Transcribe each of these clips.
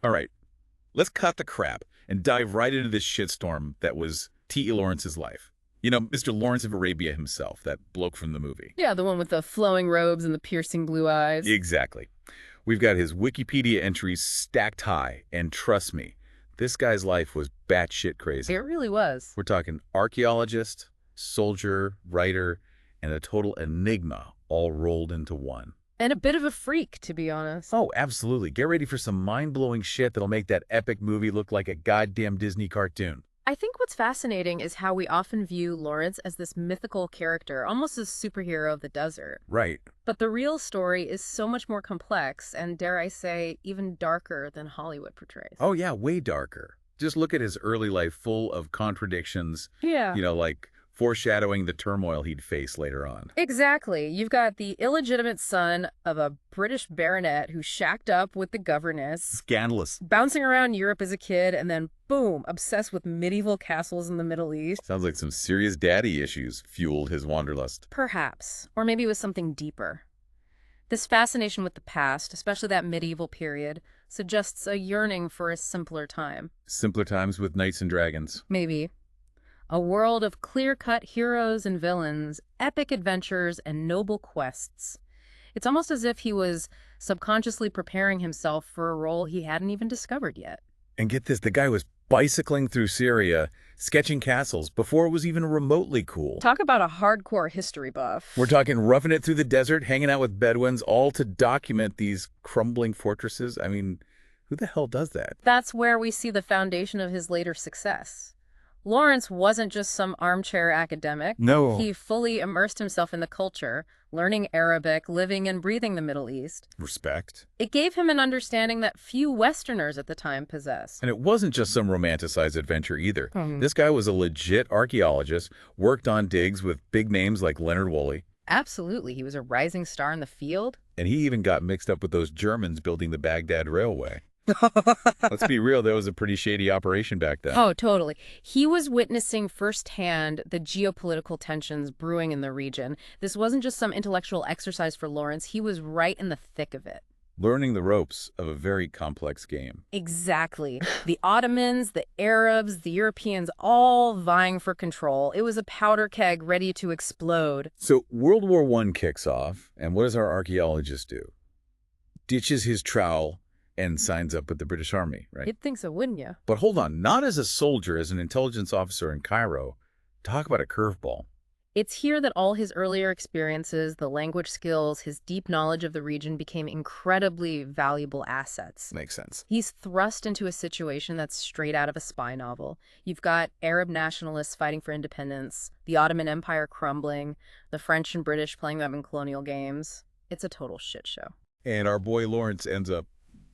All right, let's cut the crap and dive right into this shitstorm that was T.E. Lawrence's life. You know, Mr. Lawrence of Arabia himself, that bloke from the movie. Yeah, the one with the flowing robes and the piercing blue eyes. Exactly. We've got his Wikipedia entries stacked high, and trust me, this guy's life was batshit crazy. It really was. We're talking archaeologist, soldier, writer, and a total enigma all rolled into one. And a bit of a freak, to be honest. Oh, absolutely. Get ready for some mind-blowing shit that'll make that epic movie look like a goddamn Disney cartoon. I think what's fascinating is how we often view Lawrence as this mythical character, almost as superhero of the desert. Right. But the real story is so much more complex and, dare I say, even darker than Hollywood portrays. Oh, yeah, way darker. Just look at his early life full of contradictions, Yeah. like foreshadowing the turmoil he'd face later on. Exactly. You've got the illegitimate son of a British baronet who shacked up with the governess, Scandalous. bouncing around Europe as a kid, and then, boom, obsessed with medieval castles in the Middle East. Sounds like some serious daddy issues fueled his wanderlust. Perhaps. Or maybe it was something deeper. This fascination with the past, especially that medieval period, suggests a yearning for a simpler time. Simpler times with knights and dragons. Maybe. A world of clear-cut heroes and villains, epic adventures, and noble quests. It's almost as if he was subconsciously preparing himself for a role he hadn't even discovered yet. And get this, the guy was bicycling through Syria, sketching castles before it was even remotely cool. Talk about a hardcore history buff. We're talking roughing it through the desert, hanging out with Bedouins, all to document these crumbling fortresses. I mean, who the hell does that? That's where we see the foundation of his later success. Lawrence wasn't just some armchair academic. No. He fully immersed himself in the culture, learning Arabic, living and breathing the Middle East. Respect. It gave him an understanding that few Westerners at the time possessed. And it wasn't just some romanticized adventure either. Hmm. This guy was a legit archaeologist, worked on digs with big names like Leonard Woolley. Absolutely. He was a rising star in the field. And he even got mixed up with those Germans building the Baghdad Railway. Let's be real, that was a pretty shady operation back then. Oh, totally. He was witnessing firsthand the geopolitical tensions brewing in the region. This wasn't just some intellectual exercise for Lawrence. He was right in the thick of it. Learning the ropes of a very complex game. Exactly. The Ottomans, the Arabs, the Europeans, all vying for control. It was a powder keg ready to explode. So World War I kicks off, and what does our archaeologist do? Ditches his trowel and signs up with the British Army, right? You'd think so, wouldn't you? But hold on, not as a soldier, as an intelligence officer in Cairo. Talk about a curveball. It's here that all his earlier experiences, the language skills, his deep knowledge of the region became incredibly valuable assets. Makes sense. He's thrust into a situation that's straight out of a spy novel. You've got Arab nationalists fighting for independence, the Ottoman Empire crumbling, the French and British playing them in colonial games. It's a total shit show. And our boy Lawrence ends up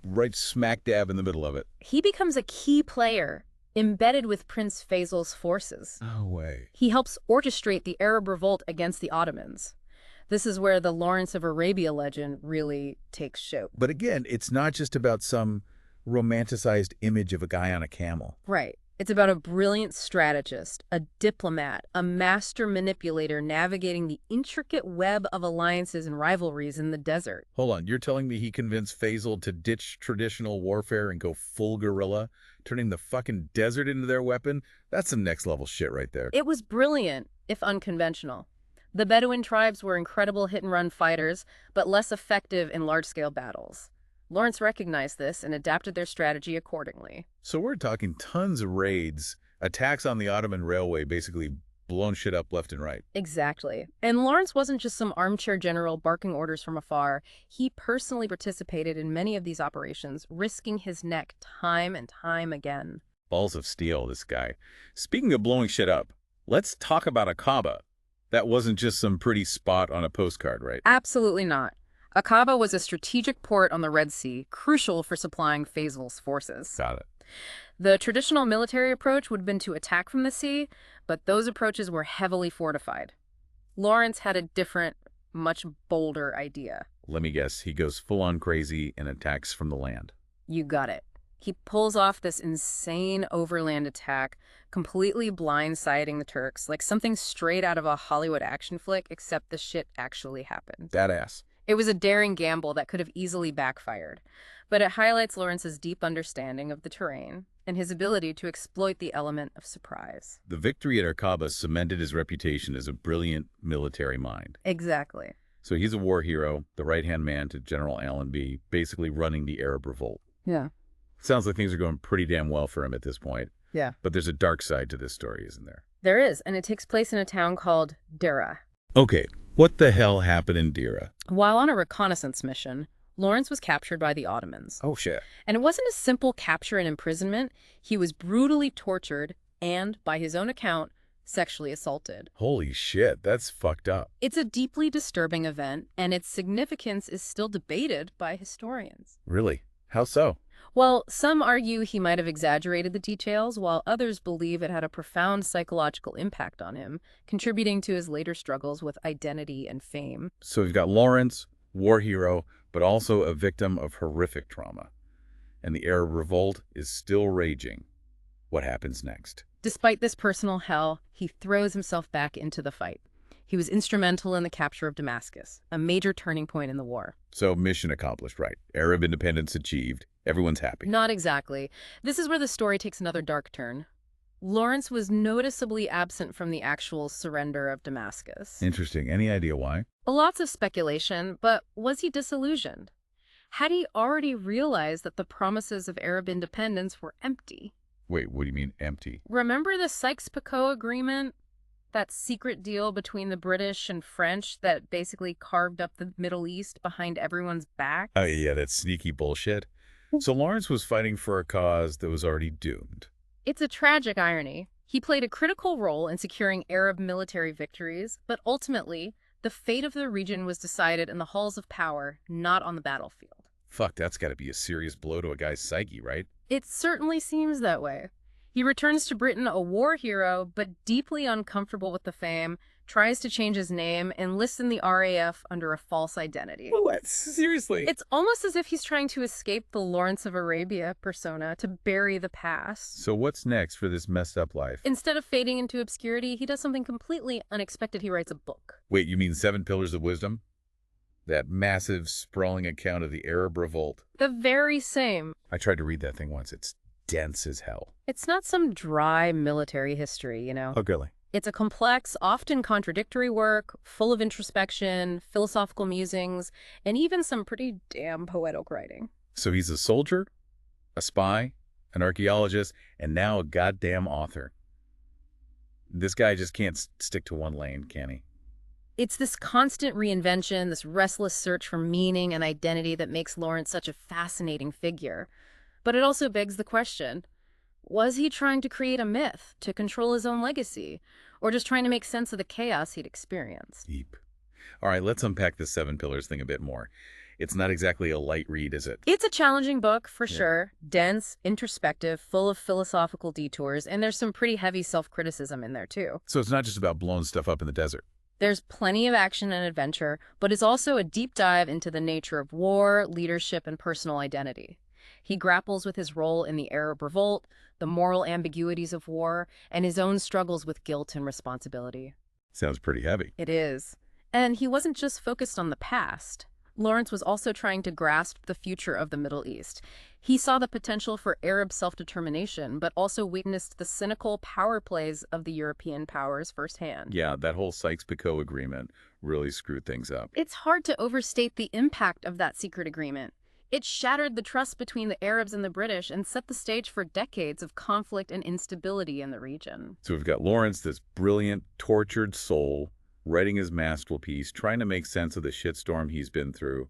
right smack dab in the middle of it. He becomes a key player, embedded with Prince Faisal's forces. No way. He helps orchestrate the Arab Revolt against the Ottomans. This is where the Lawrence of Arabia legend really takes shape. But again, it's not just about some romanticized image of a guy on a camel. Right. It's about a brilliant strategist, a diplomat, a master manipulator navigating the intricate web of alliances and rivalries in the desert. Hold on, you're telling me he convinced Faisal to ditch traditional warfare and go full guerrilla, turning the fucking desert into their weapon? That's some next level shit right there. It was brilliant, if unconventional. The Bedouin tribes were incredible hit-and-run fighters, but less effective in large-scale battles. Lawrence recognized this and adapted their strategy accordingly. So we're talking tons of raids, attacks on the Ottoman Railway, basically blown shit up left and right. Exactly. And Lawrence wasn't just some armchair general barking orders from afar. He personally participated in many of these operations, risking his neck time and time again. Balls of steel, this guy. Speaking of blowing shit up, let's talk about Aqaba. That wasn't just some pretty spot on a postcard, right? Absolutely not. Aqaba was a strategic port on the Red Sea, crucial for supplying Faisal's forces. Got it. The traditional military approach would have been to attack from the sea, but those approaches were heavily fortified. Lawrence had a different, much bolder idea. Let me guess, he goes full-on crazy and attacks from the land. You got it. He pulls off this insane overland attack, completely blindsiding the Turks, like something straight out of a Hollywood action flick, except the shit actually happened. Badass. It was a daring gamble that could have easily backfired. but it highlights Lawrence's deep understanding of the terrain and his ability to exploit the element of surprise. The victory at Aqaba cemented his reputation as a brilliant military mind. Exactly. So he's a war hero, the right-hand man to General Allenby, basically running the Arab Revolt. Yeah. Sounds like things are going pretty damn well for him at this point. Yeah. But there's a dark side to this story, isn't there? There is, and it takes place in a town called Dera. Okay, what the hell happened in Dera? While on a reconnaissance mission, Lawrence was captured by the Ottomans. Oh, shit. And it wasn't a simple capture and imprisonment. He was brutally tortured and, by his own account, sexually assaulted. Holy shit, that's fucked up. It's a deeply disturbing event, and its significance is still debated by historians. Really? How so? Well, some argue he might have exaggerated the details, while others believe it had a profound psychological impact on him, contributing to his later struggles with identity and fame. So we've got Lawrence, war hero, but also a victim of horrific trauma. And the Arab Revolt is still raging. What happens next? Despite this personal hell, he throws himself back into the fight. He was instrumental in the capture of Damascus, a major turning point in the war. So mission accomplished, right? Arab independence achieved. Everyone's happy. Not exactly. This is where the story takes another dark turn. Lawrence was noticeably absent from the actual surrender of Damascus. Interesting. Any idea why? Lots of speculation, but was he disillusioned? Had he already realized that the promises of Arab independence were empty? Wait, what do you mean empty? Remember the Sykes-Picot Agreement? That secret deal between the British and French that basically carved up the Middle East behind everyone's back? Oh, yeah, that sneaky bullshit. So Lawrence was fighting for a cause that was already doomed. It's a tragic irony. He played a critical role in securing Arab military victories, but ultimately, the fate of the region was decided in the halls of power, not on the battlefield. Fuck, that's got to be a serious blow to a guy's psyche, right? It certainly seems that way. He returns to Britain a war hero, but deeply uncomfortable with the fame, tries to change his name, enlists in the RAF under a false identity. What? Seriously? It's almost as if he's trying to escape the Lawrence of Arabia persona to bury the past. So what's next for this messed up life? Instead of fading into obscurity, he does something completely unexpected. He writes a book. Wait, you mean 7 Pillars of Wisdom? That massive, sprawling account of the Arab Revolt. The very same. I tried to read that thing once. It's dense as hell. It's not some dry military history, you know. Oh, really? It's a complex, often contradictory work, full of introspection, philosophical musings, and even some pretty damn poetic writing. So he's a soldier, a spy, an archaeologist, and now a goddamn author. This guy just can't stick to one lane, can he? It's this constant reinvention, this restless search for meaning and identity that makes Lawrence such a fascinating figure. But it also begs the question, was he trying to create a myth to control his own legacy, or just trying to make sense of the chaos he'd experienced? Deep. All right, let's unpack this 7 Pillars thing a bit more. It's not exactly a light read, is it? It's a challenging book, for sure. Dense, introspective, full of philosophical detours, and there's some pretty heavy self-criticism in there, too. So it's not just about blowing stuff up in the desert. There's plenty of action and adventure, but it's also a deep dive into the nature of war, leadership, and personal identity. He grapples with his role in the Arab Revolt, the moral ambiguities of war, and his own struggles with guilt and responsibility. Sounds pretty heavy. It is. And he wasn't just focused on the past. Lawrence was also trying to grasp the future of the Middle East. He saw the potential for Arab self-determination, but also witnessed the cynical power plays of the European powers firsthand. Yeah, that whole Sykes-Picot agreement really screwed things up. It's hard to overstate the impact of that secret agreement. It shattered the trust between the Arabs and the British and set the stage for decades of conflict and instability in the region. So we've got Lawrence, this brilliant, tortured soul, writing his masterpiece, trying to make sense of the shitstorm he's been through.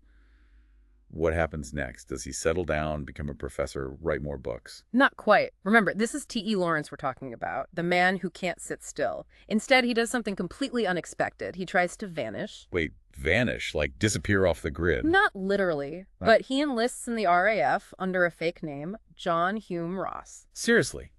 What happens next? Does he settle down, become a professor, write more books? Not quite. Remember, this is T.E. Lawrence we're talking about, the man who can't sit still. Instead, he does something completely unexpected. He tries to vanish. Wait, vanish? Like disappear off the grid? Not literally, but he enlists in the RAF under a fake name, John Hume Ross. Seriously?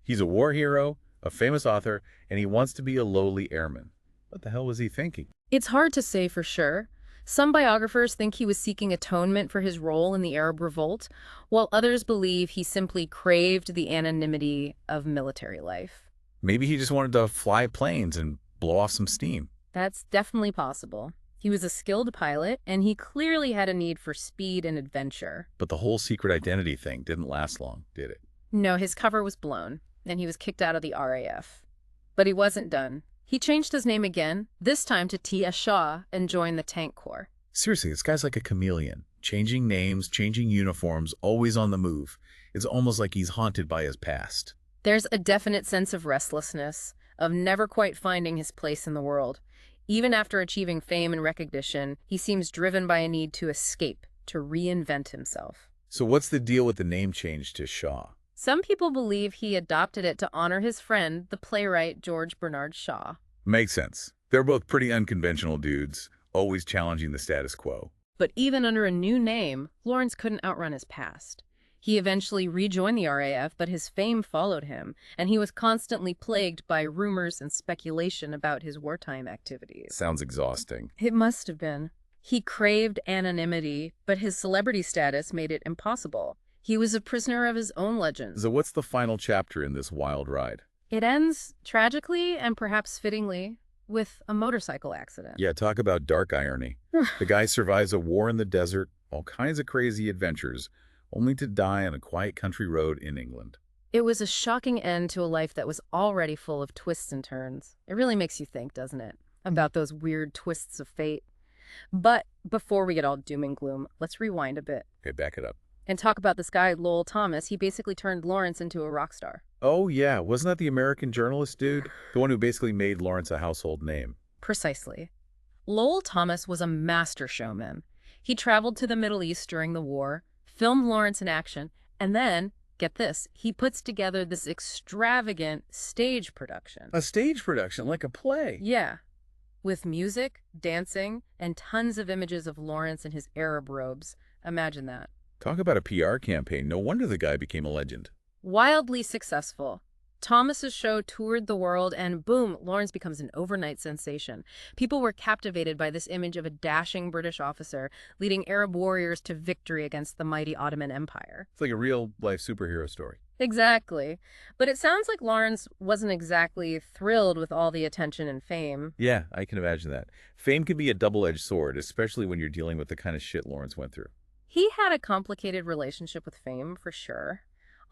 He's a war hero, a famous author, and he wants to be a lowly airman. What the hell was he thinking? It's hard to say for sure. Some biographers think he was seeking atonement for his role in the Arab Revolt, while others believe he simply craved the anonymity of military life. Maybe he just wanted to fly planes and blow off some steam. That's definitely possible. He was a skilled pilot, and he clearly had a need for speed and adventure. But the whole secret identity thing didn't last long, did it? No, his cover was blown, and he was kicked out of the RAF. But he wasn't done. He changed his name again, this time to T.S. Shaw, and joined the Tank Corps. Seriously, this guy's like a chameleon. Changing names, changing uniforms, always on the move. It's almost like he's haunted by his past. There's a definite sense of restlessness, of never quite finding his place in the world. Even after achieving fame and recognition, he seems driven by a need to escape, to reinvent himself. So what's the deal with the name change to Shaw? Some people believe he adopted it to honor his friend, the playwright George Bernard Shaw. Makes sense. They're both pretty unconventional dudes, always challenging the status quo. But even under a new name, Lawrence couldn't outrun his past. He eventually rejoined the RAF, but his fame followed him, and he was constantly plagued by rumors and speculation about his wartime activities. Sounds exhausting. It must have been. He craved anonymity, but his celebrity status made it impossible. He was a prisoner of his own legends. So what's the final chapter in this wild ride? It ends, tragically and perhaps fittingly, with a motorcycle accident. Yeah, talk about dark irony. The guy survives a war in the desert, all kinds of crazy adventures, only to die on a quiet country road in England. It was a shocking end to a life that was already full of twists and turns. It really makes you think, doesn't it, about those weird twists of fate. But before we get all doom and gloom, let's rewind a bit. Okay, back it up. And talk about this guy, Lowell Thomas. He basically turned Lawrence into a rock star. Oh, yeah. Wasn't that the American journalist dude? The one who basically made Lawrence a household name. Precisely. Lowell Thomas was a master showman. He traveled to the Middle East during the war, filmed Lawrence in action, and then, get this, he puts together this extravagant stage production. A stage production, like a play. Yeah. With music, dancing, and tons of images of Lawrence in his Arab robes. Imagine that. Talk about a PR campaign. No wonder the guy became a legend. Wildly successful. Thomas's show toured the world, and boom, Lawrence becomes an overnight sensation. People were captivated by this image of a dashing British officer leading Arab warriors to victory against the mighty Ottoman Empire. It's like a real-life superhero story. Exactly. But it sounds like Lawrence wasn't exactly thrilled with all the attention and fame. Yeah, I can imagine that. Fame can be a double-edged sword, especially when you're dealing with the kind of shit Lawrence went through. He had a complicated relationship with fame, for sure.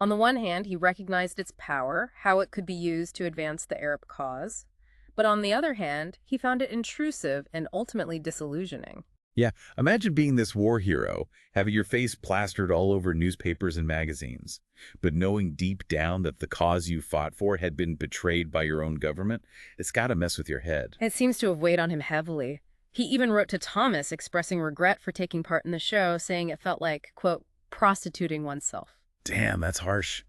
On the one hand, he recognized its power, how it could be used to advance the Arab cause. But on the other hand, he found it intrusive and ultimately disillusioning. Yeah, imagine being this war hero, having your face plastered all over newspapers and magazines, but knowing deep down that the cause you fought for had been betrayed by your own government. It's got to mess with your head. It seems to have weighed on him heavily. He even wrote to Thomas expressing regret for taking part in the show, saying it felt like, quote, prostituting oneself. Damn, that's harsh.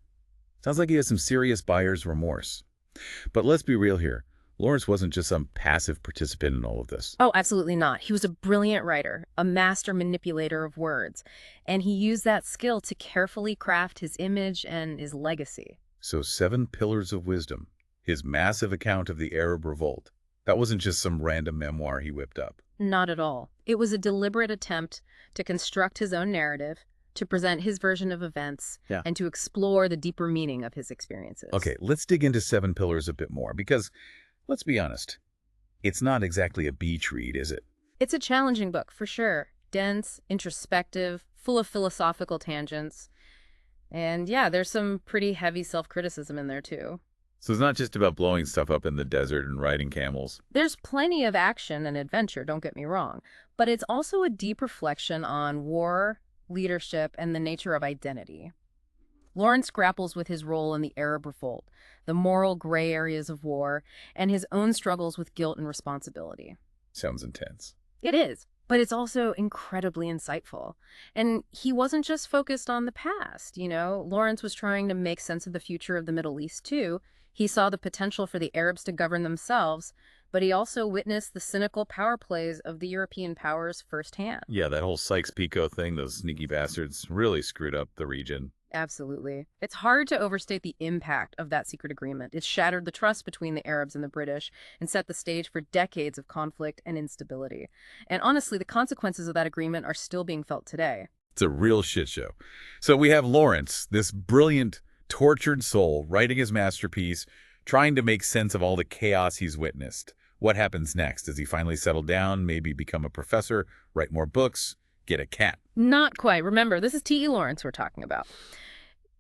Sounds like he has some serious buyer's remorse. But let's be real here. Lawrence wasn't just some passive participant in all of this. Oh, absolutely not. He was a brilliant writer, a master manipulator of words, and he used that skill to carefully craft his image and his legacy. So 7 Pillars of Wisdom, his massive account of the Arab Revolt. That wasn't just some random memoir he whipped up. Not at all. It was a deliberate attempt to construct his own narrative, to present his version of events, and to explore the deeper meaning of his experiences. Okay, let's dig into 7 Pillars a bit more, because, let's be honest, it's not exactly a beach read, is it? It's a challenging book, for sure. Dense, introspective, full of philosophical tangents. And yeah, there's some pretty heavy self-criticism in there, too. So it's not just about blowing stuff up in the desert and riding camels. There's plenty of action and adventure, don't get me wrong. But it's also a deep reflection on war, leadership, and the nature of identity. Lawrence grapples with his role in the Arab Revolt, the moral gray areas of war, and his own struggles with guilt and responsibility. Sounds intense. It is, but it's also incredibly insightful. And he wasn't just focused on the past, you know. Lawrence was trying to make sense of the future of the Middle East, too. He saw the potential for the Arabs to govern themselves, but he also witnessed the cynical power plays of the European powers firsthand. Yeah, that whole Sykes-Picot thing, those sneaky bastards, really screwed up the region. Absolutely. It's hard to overstate the impact of that secret agreement. It shattered the trust between the Arabs and the British and set the stage for decades of conflict and instability. And honestly, the consequences of that agreement are still being felt today. It's a real shit show. So we have Lawrence, this brilliant, tortured soul, writing his masterpiece, trying to make sense of all the chaos he's witnessed. What happens next? Does he finally settle down, maybe become a professor, write more books, get a cat? Not quite. Remember, this is T.E. Lawrence we're talking about.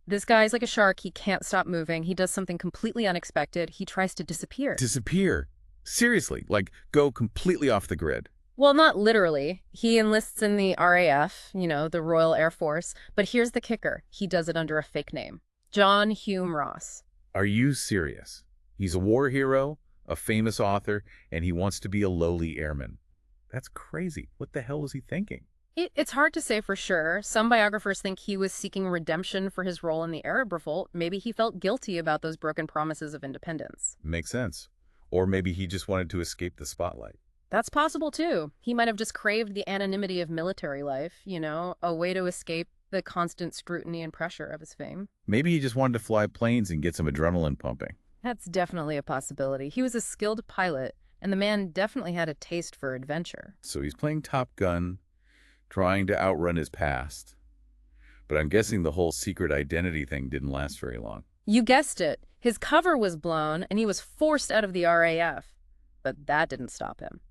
This guy's like a shark. He can't stop moving. He does something completely unexpected. He tries to disappear. Disappear? Seriously, like go completely off the grid. Well, not literally. He enlists in the RAF, the Royal Air Force. But here's the kicker. He does it under a fake name. John Hume Ross. Are you serious? He's a war hero, a famous author, and he wants to be a lowly airman. That's crazy. What the hell was he thinking? It's hard to say for sure. Some biographers think he was seeking redemption for his role in the Arab Revolt. Maybe he felt guilty about those broken promises of independence. Makes sense. Or maybe he just wanted to escape the spotlight. That's possible, too. He might have just craved the anonymity of military life, a way to escape the constant scrutiny and pressure of his fame. Maybe he just wanted to fly planes and get some adrenaline pumping. That's definitely a possibility. He was a skilled pilot, and the man definitely had a taste for adventure. So he's playing Top Gun, trying to outrun his past. But I'm guessing the whole secret identity thing didn't last very long. You guessed it. His cover was blown, and he was forced out of the RAF. But that didn't stop him.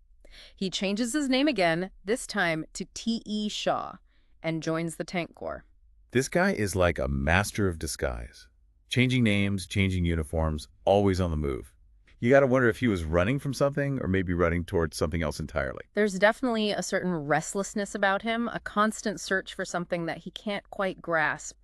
He changes his name again, this time to T.E. Shaw, and joins the Tank Corps. This guy is like a master of disguise. Changing names, changing uniforms, always on the move. You got to wonder if he was running from something or maybe running towards something else entirely. There's definitely a certain restlessness about him, a constant search for something that he can't quite grasp.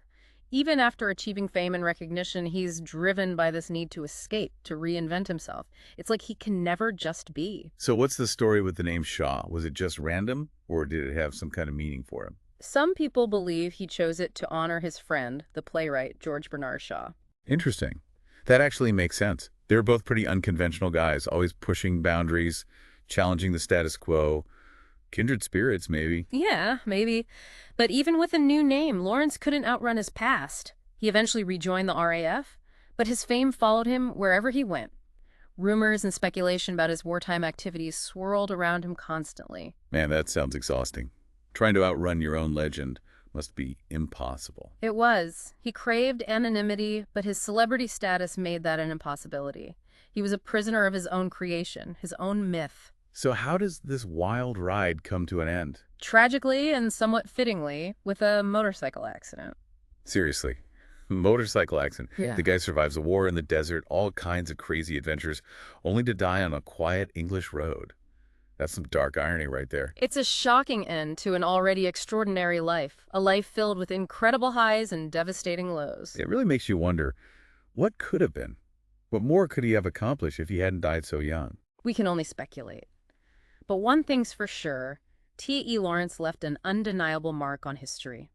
Even after achieving fame and recognition, he's driven by this need to escape, to reinvent himself. It's like he can never just be. So what's the story with the name Shaw? Was it just random or did it have some kind of meaning for him? Some people believe he chose it to honor his friend, the playwright George Bernard Shaw. Interesting. That actually makes sense. They're both pretty unconventional guys, always pushing boundaries, challenging the status quo. Kindred spirits, maybe. Yeah, maybe. But even with a new name, Lawrence couldn't outrun his past. He eventually rejoined the RAF, but his fame followed him wherever he went. Rumors and speculation about his wartime activities swirled around him constantly. Man, that sounds exhausting. Trying to outrun your own legend must be impossible. It was. He craved anonymity, but his celebrity status made that an impossibility. He was a prisoner of his own creation, his own myth. So how does this wild ride come to an end? Tragically and somewhat fittingly, with a motorcycle accident. Seriously. Motorcycle accident. Yeah. The guy survives a war in the desert, all kinds of crazy adventures, only to die on a quiet English road. That's some dark irony right there. It's a shocking end to an already extraordinary life, a life filled with incredible highs and devastating lows. It really makes you wonder, what could have been? What more could he have accomplished if he hadn't died so young? We can only speculate. But one thing's for sure, T.E. Lawrence left an undeniable mark on history.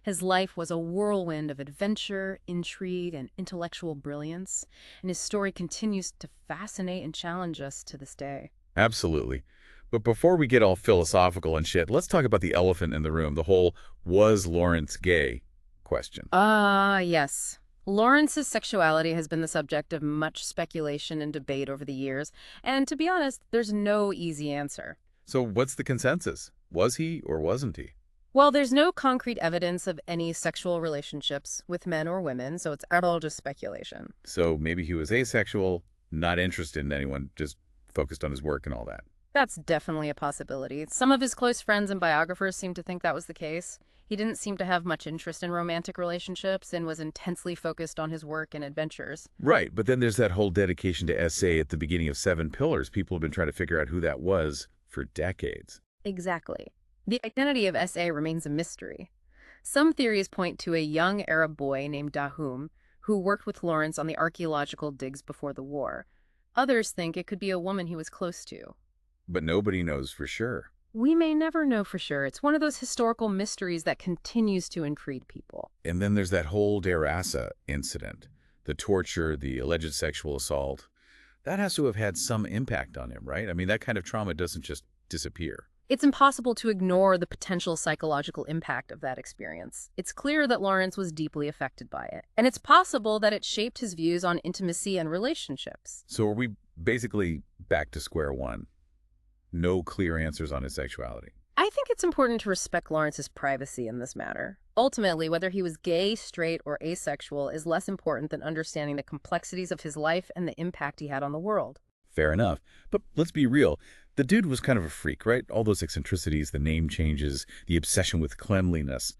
His life was a whirlwind of adventure, intrigue, and intellectual brilliance, and his story continues to fascinate and challenge us to this day. Absolutely. But before we get all philosophical and shit, let's talk about the elephant in the room, the whole "was Lawrence gay" question. Yes. Lawrence's sexuality has been the subject of much speculation and debate over the years, and to be honest, there's no easy answer. So what's the consensus? Was he or wasn't he? Well, there's no concrete evidence of any sexual relationships with men or women, so it's all just speculation. So maybe he was asexual, not interested in anyone, just focused on his work and all that. That's definitely a possibility. Some of his close friends and biographers seem to think that was the case. He didn't seem to have much interest in romantic relationships and was intensely focused on his work and adventures. Right, but then there's that whole dedication to essay at the beginning of Seven Pillars. People have been trying to figure out who that was for decades. Exactly. The identity of S.A. remains a mystery. Some theories point to a young Arab boy named Dahum, who worked with Lawrence on the archaeological digs before the war. Others think it could be a woman he was close to. But nobody knows for sure. We may never know for sure. It's one of those historical mysteries that continues to intrigue people. And then there's that whole Derasa incident, the torture, the alleged sexual assault. That has to have had some impact on him, right? I mean, that kind of trauma doesn't just disappear. It's impossible to ignore the potential psychological impact of that experience. It's clear that Lawrence was deeply affected by it, and it's possible that it shaped his views on intimacy and relationships. So are we basically back to square one? No clear answers on his sexuality. I think it's important to respect Lawrence's privacy in this matter. Ultimately, whether he was gay, straight, or asexual is less important than understanding the complexities of his life and the impact he had on the world. Fair enough. But let's be real. The dude was kind of a freak, right? All those eccentricities, the name changes, the obsession with cleanliness.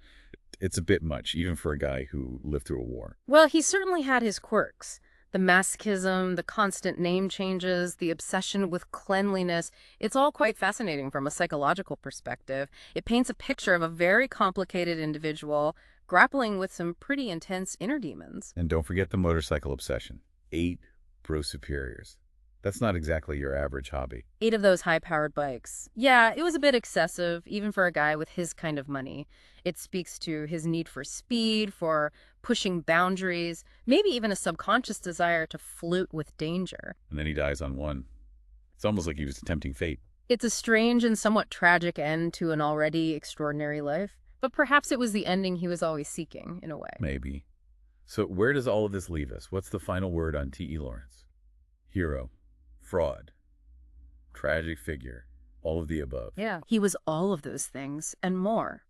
It's a bit much, even for a guy who lived through a war. Well, he certainly had his quirks. The masochism, the constant name changes, the obsession with cleanliness. It's all quite fascinating from a psychological perspective. It paints a picture of a very complicated individual grappling with some pretty intense inner demons. And don't forget the motorcycle obsession. 8 Pro Superiors. That's not exactly your average hobby. 8 of those high-powered bikes. Yeah, it was a bit excessive, even for a guy with his kind of money. It speaks to his need for speed, for pushing boundaries, maybe even a subconscious desire to flute with danger. And then he dies on one. It's almost like he was tempting fate. It's a strange and somewhat tragic end to an already extraordinary life, but perhaps it was the ending he was always seeking, in a way. Maybe. So where does all of this leave us? What's the final word on T.E. Lawrence? Hero. Fraud. Tragic figure. All of the above. Yeah, he was all of those things and more.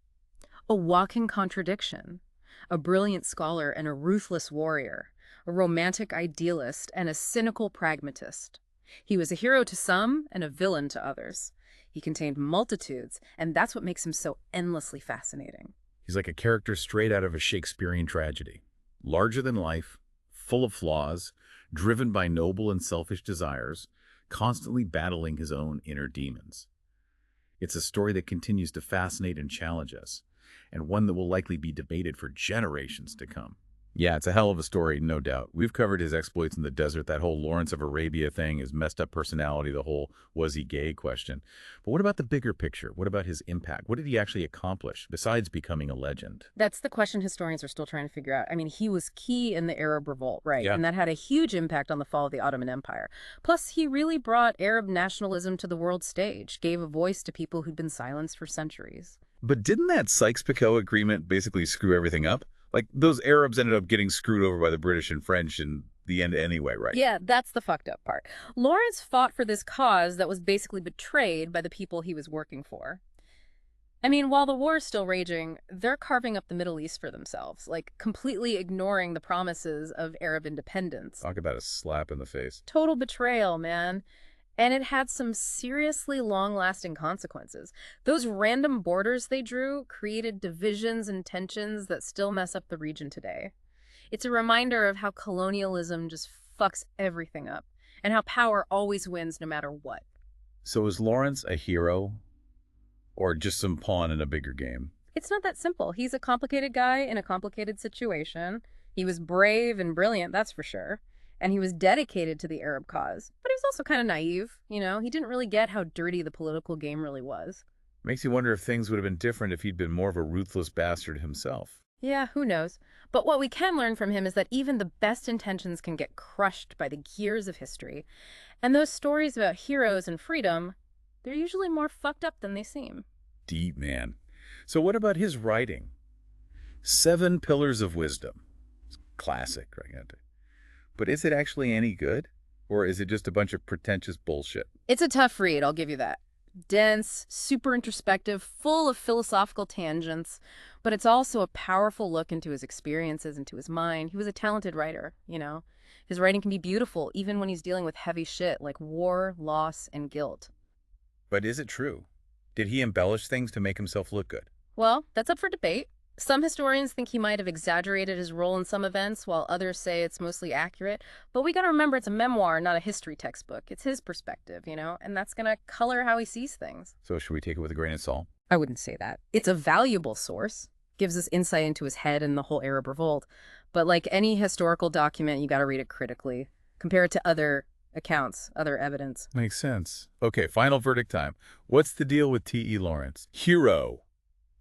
A walking contradiction. A brilliant scholar and a ruthless warrior. A romantic idealist and a cynical pragmatist. He was a hero to some and a villain to others. He contained multitudes, and that's what makes him so endlessly fascinating. He's like a character straight out of a Shakespearean tragedy. Larger than life, full of flaws, driven by noble and selfish desires, constantly battling his own inner demons. It's a story that continues to fascinate and challenge us, and one that will likely be debated for generations to come. Yeah, it's a hell of a story, no doubt. We've covered his exploits in the desert, that whole Lawrence of Arabia thing, his messed up personality, the whole was he gay question. But what about the bigger picture? What about his impact? What did he actually accomplish besides becoming a legend? That's the question historians are still trying to figure out. I mean, he was key in the Arab Revolt, right? Yeah. And that had a huge impact on the fall of the Ottoman Empire. Plus, he really brought Arab nationalism to the world stage, gave a voice to people who'd been silenced for centuries. But didn't that Sykes-Picot agreement basically screw everything up? Like, those Arabs ended up getting screwed over by the British and French in the end anyway, right? Yeah, that's the fucked up part. Lawrence fought for this cause that was basically betrayed by the people he was working for. I mean, while the war is still raging, they're carving up the Middle East for themselves, like completely ignoring the promises of Arab independence. Talk about a slap in the face. Total betrayal, man. And it had some seriously long-lasting consequences. Those random borders they drew created divisions and tensions that still mess up the region today. It's a reminder of how colonialism just fucks everything up, and how power always wins no matter what. So is Lawrence a hero, or just some pawn in a bigger game? It's not that simple. He's a complicated guy in a complicated situation. He was brave and brilliant, that's for sure. And he was dedicated to the Arab cause. But he was also kind of naive, you know? He didn't really get how dirty the political game really was. Makes you wonder if things would have been different if he'd been more of a ruthless bastard himself. Yeah, who knows? But what we can learn from him is that even the best intentions can get crushed by the gears of history. And those stories about heroes and freedom, they're usually more fucked up than they seem. Deep, man. So what about his writing? 7 Pillars of Wisdom. It's classic, right? But is it actually any good? Or is it just a bunch of pretentious bullshit? It's a tough read, I'll give you that. Dense, super introspective, full of philosophical tangents, but it's also a powerful look into his experiences, into his mind. He was a talented writer, you know? His writing can be beautiful, even when he's dealing with heavy shit like war, loss, and guilt. But is it true? Did he embellish things to make himself look good? Well, that's up for debate. Some historians think he might have exaggerated his role in some events, while others say it's mostly accurate. But we gotta remember it's a memoir, not a history textbook. It's his perspective, you know, and that's gonna color how he sees things. So should we take it with a grain of salt? I wouldn't say that. It's a valuable source. Gives us insight into his head and the whole Arab Revolt. But like any historical document, you gotta read it critically. Compare it to other accounts, other evidence. Makes sense. Okay, final verdict time. What's the deal with T.E. Lawrence? Hero.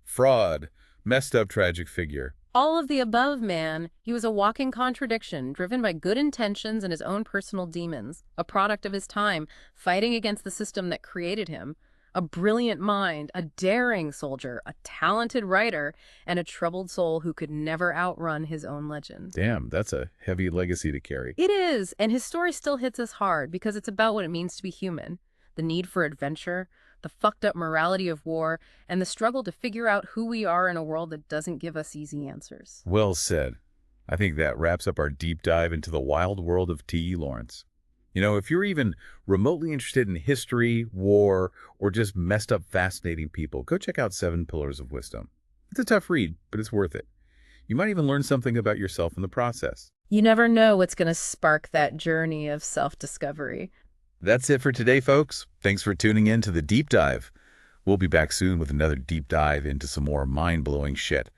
Fraud. Messed up tragic figure. All of the above, man. He was a walking contradiction, driven by good intentions and his own personal demons, a product of his time, fighting against the system that created him, a brilliant mind, a daring soldier, a talented writer, and a troubled soul who could never outrun his own legend. Damn, that's a heavy legacy to carry. It is, and his story still hits us hard because it's about what it means to be human, the need for adventure, the fucked up morality of war, and the struggle to figure out who we are in a world that doesn't give us easy answers. Well said. I think that wraps up our deep dive into the wild world of T.E. Lawrence. If you're even remotely interested in history, war, or just messed up fascinating people, go check out Seven Pillars of Wisdom. It's a tough read, but it's worth it. You might even learn something about yourself in the process. You never know what's going to spark that journey of self-discovery. That's it for today, folks. Thanks for tuning in to the Deep Dive. We'll be back soon with another deep dive into some more mind-blowing shit.